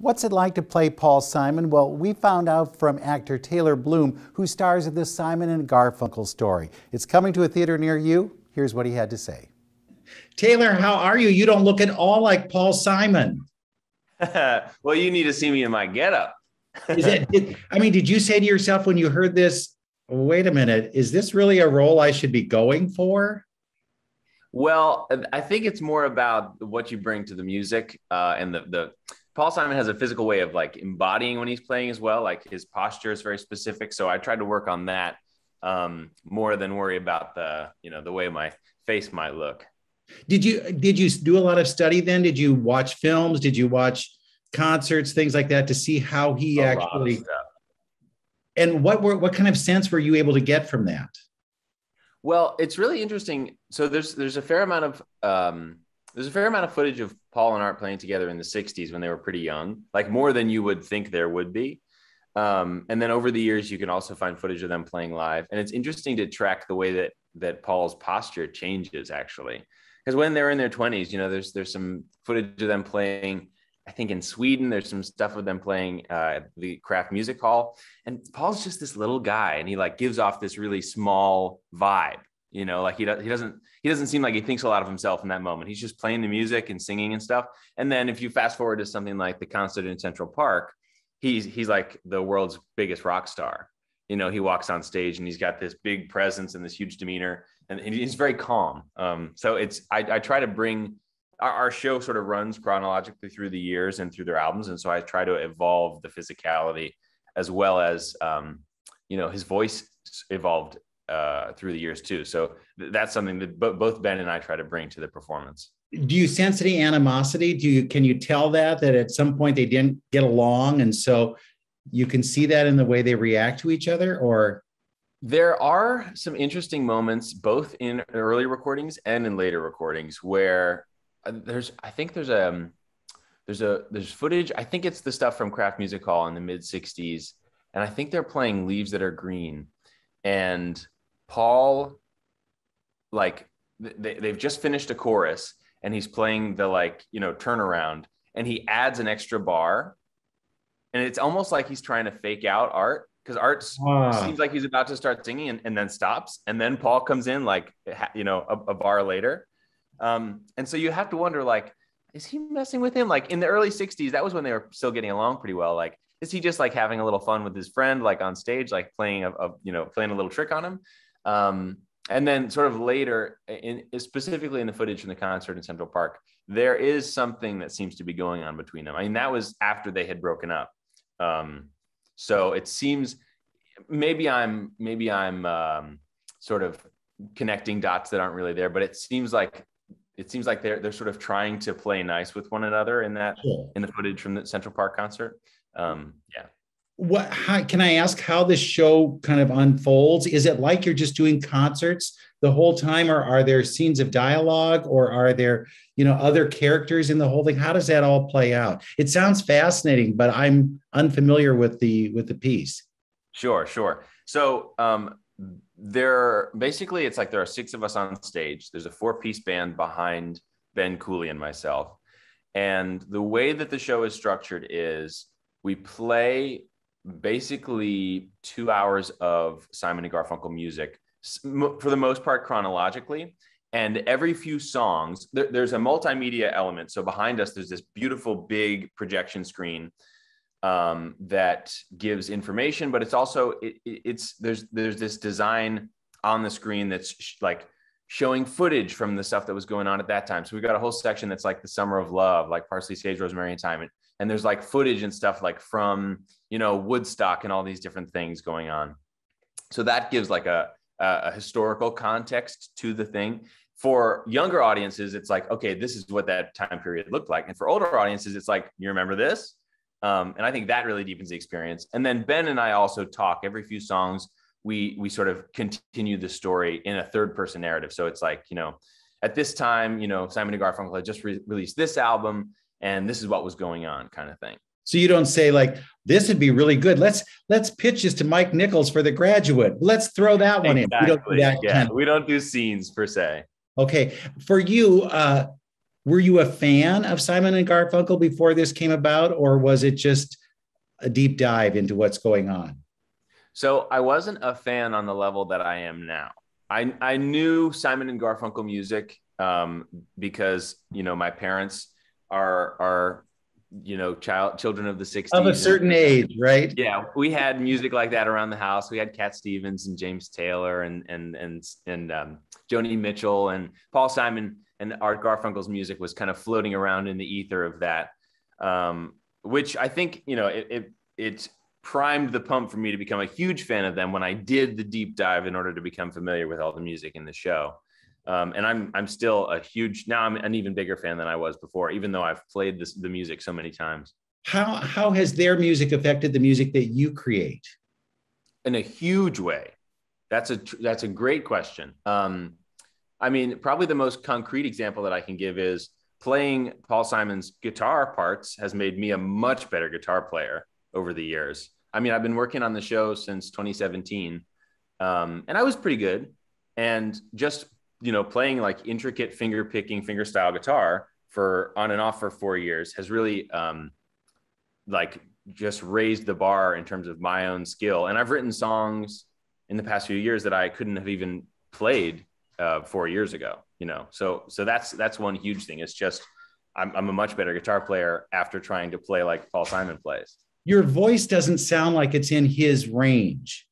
What's it like to play Paul Simon? Well, we found out from actor Taylor Bloom, who stars in the Simon and Garfunkel Story. It's coming to a theater near you. Here's what he had to say. Taylor, how are you? You don't look at all like Paul Simon. Well, you need to see me in my getup. Did you say to yourself when you heard this, wait a minute, is this really a role I should be going for? Well, I think it's more about what you bring to the music, and the Paul Simon has a physical way of like embodying when he's playing as well. Like his posture is very specific. So I tried to work on that more than worry about the way my face might look. Did you do a lot of study then? Did you watch films? Did you watch concerts, things like that to see how he actually, and what kind of sense were you able to get from that? Well, it's really interesting. So there's a fair amount of footage of Paul and Art playing together in the 60s when they were pretty young, like more than you would think there would be. And then over the years, you can also find footage of them playing live. And it's interesting to track the way that Paul's posture changes, actually. Because when they're in their 20s, there's some footage of them playing, I think in Sweden, there's some stuff of them playing the Kraft Music Hall. And Paul's just this little guy, and he like gives off this really small vibe. Like he doesn't seem like he thinks a lot of himself in that moment. He's just playing the music and singing and stuff. And then if you fast forward to something like the concert in Central Park, he's like the world's biggest rock star. He walks on stage and he's got this big presence and this huge demeanor, and he's very calm. So I try to bring our show sort of runs chronologically through the years and through their albums. And so I try to evolve the physicality as well as, his voice evolved through the years too. So that's something that both Ben and I try to bring to the performance. Do you sense any animosity? Can you tell that at some point they didn't get along, and so you can see that in the way they react to each other? Or there are some interesting moments both in early recordings and in later recordings where there's footage. I think it's the stuff from Kraft Music Hall in the mid 60s. And I think they're playing Leaves That Are Green, and Paul, like they've just finished a chorus and he's playing the turnaround, and he adds an extra bar, and it's almost like he's trying to fake out Art, because Art seems like he's about to start singing and then stops. And then Paul comes in a bar later. And so you have to wonder, like, is he messing with him? Like in the early 60s, that was when they were still getting along pretty well. Like, is he just like having a little fun with his friend, like on stage, like playing playing a little trick on him? And then sort of later, specifically in the footage from the concert in Central Park, there is something that seems to be going on between them. I mean, that was after they had broken up. So it seems maybe I'm sort of connecting dots that aren't really there, but it seems like they're sort of trying to play nice with one another in the footage from the Central Park concert. Can I ask how this show kind of unfolds? Is it like you're just doing concerts the whole time, or are there scenes of dialogue, or are there, other characters in the whole thing? How does that all play out? It sounds fascinating, but I'm unfamiliar with the piece. Sure. So it's like there are 6 of us on stage. There's a 4-piece band behind Ben Cooley and myself. And the way that the show is structured is we play basically 2 hours of Simon and Garfunkel music, for the most part chronologically. And every few songs, there's a multimedia element. So behind us, there's this beautiful big projection screen that gives information, but it's also there's this design on the screen that's showing footage from the stuff that was going on at that time. So we've got a whole section that's like the Summer of Love, like Parsley, Sage, Rosemary, and Thyme. And there's like footage and stuff like from, Woodstock and all these different things going on. So that gives like a historical context to the thing. For younger audiences, it's like, okay, this is what that time period looked like. And for older audiences, it's like, you remember this? And I think that really deepens the experience. And then Ben and I also talk every few songs. We sort of continue the story in a third person narrative. So it's like, at this time, Simon and Garfunkel had just released this album, and this is what was going on, kind of thing. So you don't say like, this would be really good. Let's pitch this to Mike Nichols for The Graduate. Let's throw that one in. We don't do scenes per se. Okay. For you, Were you a fan of Simon and Garfunkel before this came about, or was it just a deep dive into what's going on? So I wasn't a fan on the level that I am now. I knew Simon and Garfunkel music because my parents are children of the Of a '60s, and certain age, right? yeah, we had music like that around the house. We had Cat Stevens and James Taylor and Joni Mitchell and Paul Simon, and Art Garfunkel's music was kind of floating around in the ether of that, which I think it primed the pump for me to become a huge fan of them when I did the deep dive in order to become familiar with all the music in the show. And I'm still now I'm an even bigger fan than I was before, even though I've played the music so many times. How has their music affected the music that you create? In a huge way. That's a great question. I mean, probably the most concrete example that I can give is playing Paul Simon's guitar parts has made me a much better guitar player over the years. I mean, I've been working on the show since 2017, and I was pretty good. And just playing like intricate finger picking, finger style guitar for on and off for 4 years has really like just raised the bar in terms of my own skill. And I've written songs in the past few years that I couldn't have even played 4 years ago. So that's one huge thing. It's just I'm a much better guitar player after trying to play like Paul Simon plays. Your voice doesn't sound like it's in his range.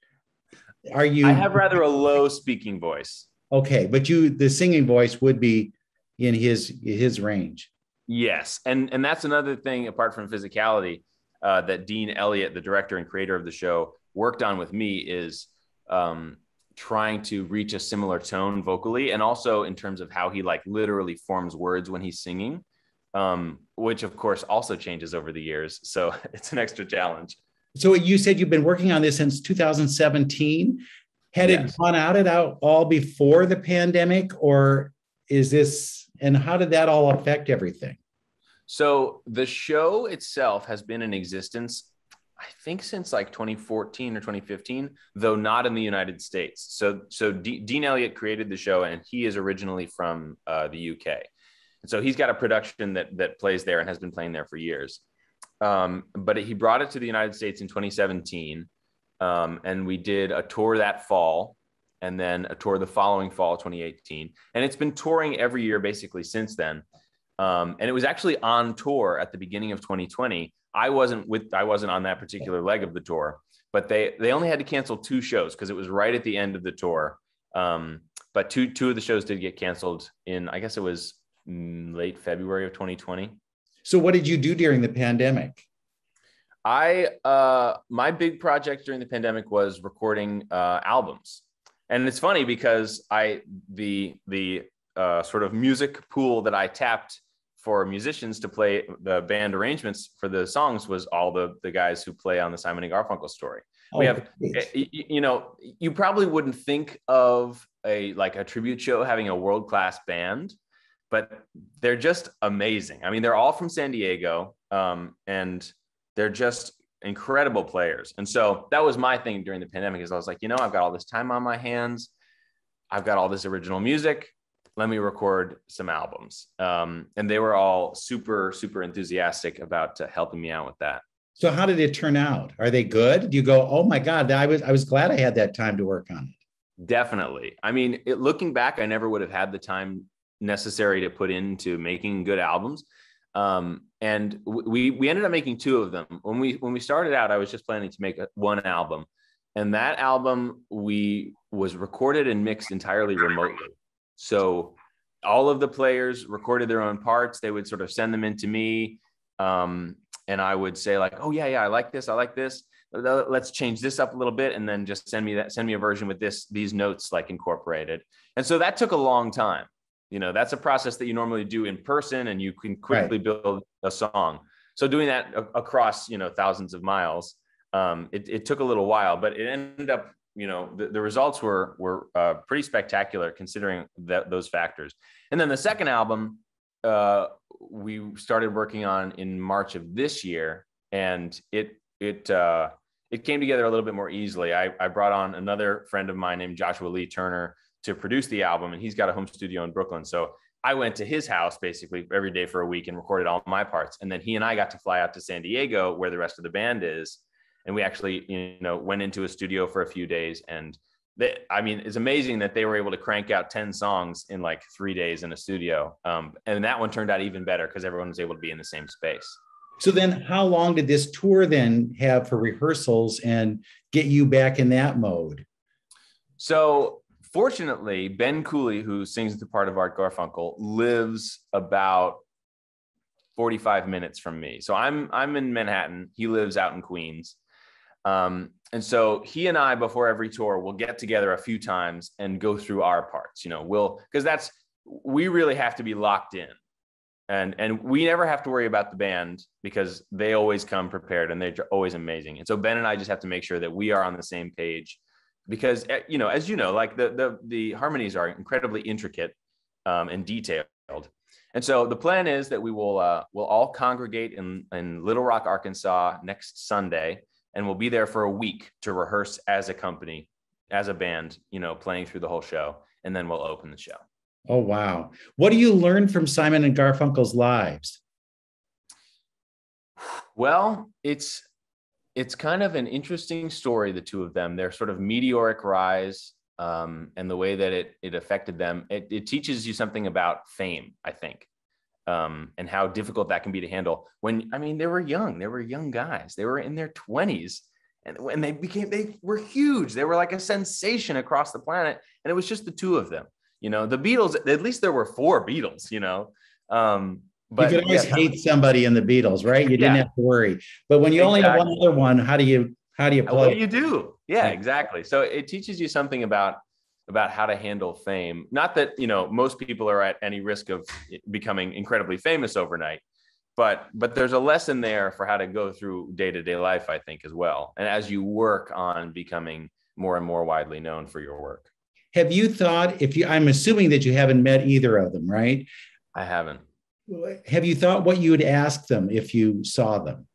Are you? I have rather a low speaking voice. Okay, but the singing voice would be in his range. Yes, and that's another thing apart from physicality that Dean Elliott, the director and creator of the show, worked on with me is trying to reach a similar tone vocally, and also in terms of how he like literally forms words when he's singing, which of course also changes over the years. So it's an extra challenge. So you said you've been working on this since 2017. Had Yes. it gone out all before the pandemic, or is this, and how did that all affect everything? So the show itself has been in existence, I think, since like 2014 or 2015, though not in the United States. So Dean Elliott created the show, and he is originally from the UK. And so he's got a production that plays there and has been playing there for years. But he brought it to the United States in 2017. And we did a tour that fall, and then a tour the following fall, 2018. And it's been touring every year basically since then. And it was actually on tour at the beginning of 2020. I wasn't on that particular leg of the tour, but they only had to cancel 2 shows because it was right at the end of the tour. But two of the shows did get canceled in, I guess it was late February of 2020. So what did you do during the pandemic? My big project during the pandemic was recording albums. And it's funny because the sort of music pool that I tapped for musicians to play the band arrangements for the songs was all the guys who play on the Simon and Garfunkel Story. Oh, we have, great. you probably wouldn't think of a tribute show having a world-class band, but they're just amazing. I mean, they're all from San Diego, and they're just incredible players. And so that was my thing during the pandemic is I was like, I've got all this time on my hands. I've got all this original music. Let me record some albums. And they were all super, super enthusiastic about helping me out with that. So how did it turn out? Are they good? Do you go, oh my God, I was glad I had that time to work on it? Definitely. I mean, looking back, I never would have had the time necessary to put into making good albums. And we ended up making 2 of them. When we started out, I was just planning to make one album, and that album was recorded and mixed entirely remotely. So all of the players recorded their own parts. They would sort of send them in to me, and I would say like, oh yeah, I like this. Let's change this up a little bit, and then just send me a version with these notes like incorporated. And so that took a long time. That's a process that you normally do in person, and you can quickly build a song. So doing that across, thousands of miles, it took a little while, but it ended up, the results were pretty spectacular considering those factors. And then the second album, we started working on in March of this year, and it came together a little bit more easily. I brought on another friend of mine named Joshua Lee Turner to produce the album, and he's got a home studio in Brooklyn. So I went to his house basically every day for a week and recorded all my parts. And then he and I got to fly out to San Diego where the rest of the band is. And we actually, went into a studio for a few days. And it's amazing that they were able to crank out 10 songs in like 3 days in a studio. And that one turned out even better because everyone was able to be in the same space. So then how long did this tour then have for rehearsals and get you back in that mode? So fortunately, Ben Cooley, who sings the part of Art Garfunkel, lives about 45 minutes from me. So I'm in Manhattan. He lives out in Queens. And so he and I, before every tour, will get together a few times and go through our parts, because we really have to be locked in. And we never have to worry about the band because they always come prepared and they're always amazing. And so Ben and I just have to make sure that we are on the same page because, as like the harmonies are incredibly intricate and detailed. And so the plan is that we'll all congregate in Little Rock, Arkansas next Sunday, and we'll be there for a week to rehearse as a company, as a band, playing through the whole show, and then we'll open the show. Oh, wow. What do you learn from Simon and Garfunkel's lives? Well, it's kind of an interesting story, the two of them, their sort of meteoric rise and the way that it affected them. It teaches you something about fame, I think, and how difficult that can be to handle they were young guys. They were in their 20s. And when they were huge, they were like a sensation across the planet. And it was just the two of them. The Beatles, at least there were 4 Beatles, but you could always hate somebody in the Beatles, right? You didn't have to worry. But when you only have one other one, how do you play? What you do? Yeah, exactly. So it teaches you something about how to handle fame. Not that, most people are at any risk of becoming incredibly famous overnight, but there's a lesson there for how to go through day-to-day life, I think, as well. And as you work on becoming more and more widely known for your work. Have you thought, I'm assuming that you haven't met either of them, right? I haven't. Have you thought what you would ask them if you saw them?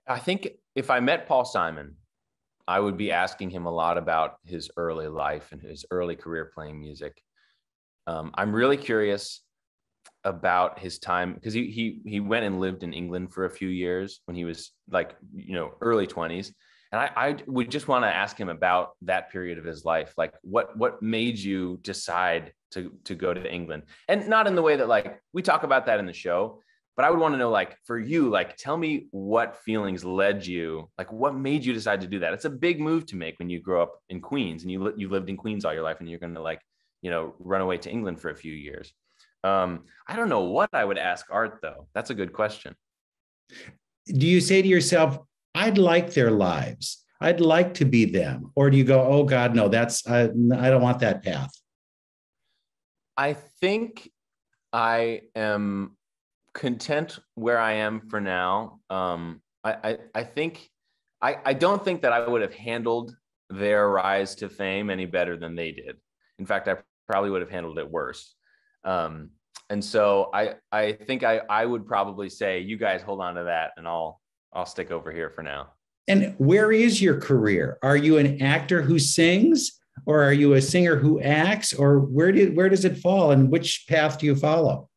I think if I met Paul Simon, I would be asking him a lot about his early life and his early career playing music. I'm really curious about his time because he went and lived in England for a few years when he was early 20s. And I would just want to ask him about that period of his life. Like what made you decide to go to England? And not in the way that we talk about that in the show, but I would want to know, for you, tell me what feelings led you, what made you decide to do that? It's a big move to make when you grow up in Queens and you lived in Queens all your life and you're going to run away to England for a few years. I don't know what I would ask Art though. That's a good question. Do you say to yourself, I'd like their lives, I'd like to be them? Or do you go, oh God, no, I don't want that path? I think I am content where I am for now. I don't think that I would have handled their rise to fame any better than they did. In fact, I probably would have handled it worse. And so I think I would probably say, you guys hold on to that and I'll stick over here for now. And where is your career? Are you an actor who sings, or are you a singer who acts, or where does it fall, and which path do you follow?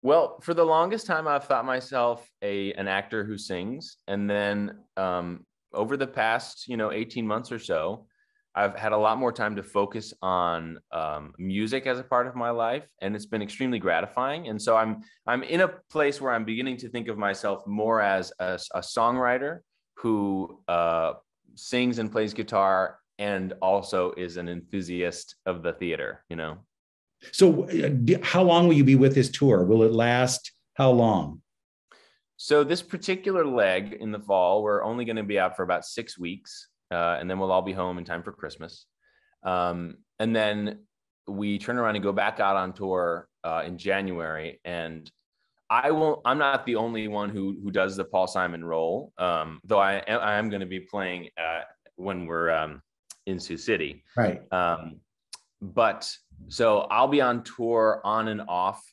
Well, for the longest time, I've thought myself an actor who sings. And then over the past, 18 months or so, I've had a lot more time to focus on music as a part of my life, and it's been extremely gratifying. And so I'm in a place where I'm beginning to think of myself more as a songwriter who sings and plays guitar and also is an enthusiast of the theater, So how long will you be with this tour? Will it last how long? So this particular leg in the fall, we're only going to be out for about 6 weeks. And then we'll all be home in time for Christmas. And then we turn around and go back out on tour in January. And I'm not the only one who does the Paul Simon role, though I am going to be playing when we're in Sioux City. Right. But so I'll be on tour on and off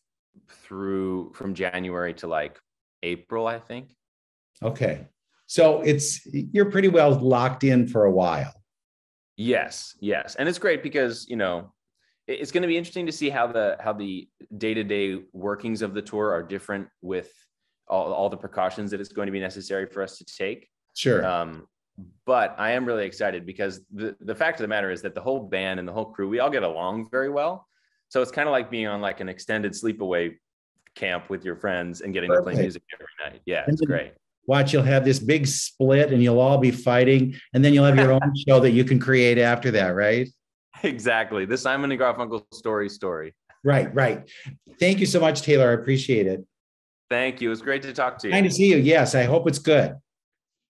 from January to April, I think. Okay. So you're pretty well locked in for a while. Yes. And it's great because, it's going to be interesting to see how the day-to-day workings of the tour are different with all the precautions that it's going to be necessary for us to take. Sure. But I am really excited because the fact of the matter is that the whole band and the whole crew, we all get along very well. So it's kind of like being on like an extended sleepaway camp with your friends and getting to play music every night. Yeah, it's great. Watch, you'll have this big split and you'll all be fighting, and then you'll have your own show that you can create after that, right? Exactly. The Simon and Garfunkel story. Right, right. Thank you so much, Taylor. I appreciate it. Thank you. It was great to talk to you. Nice to see you. Yes, I hope it's good.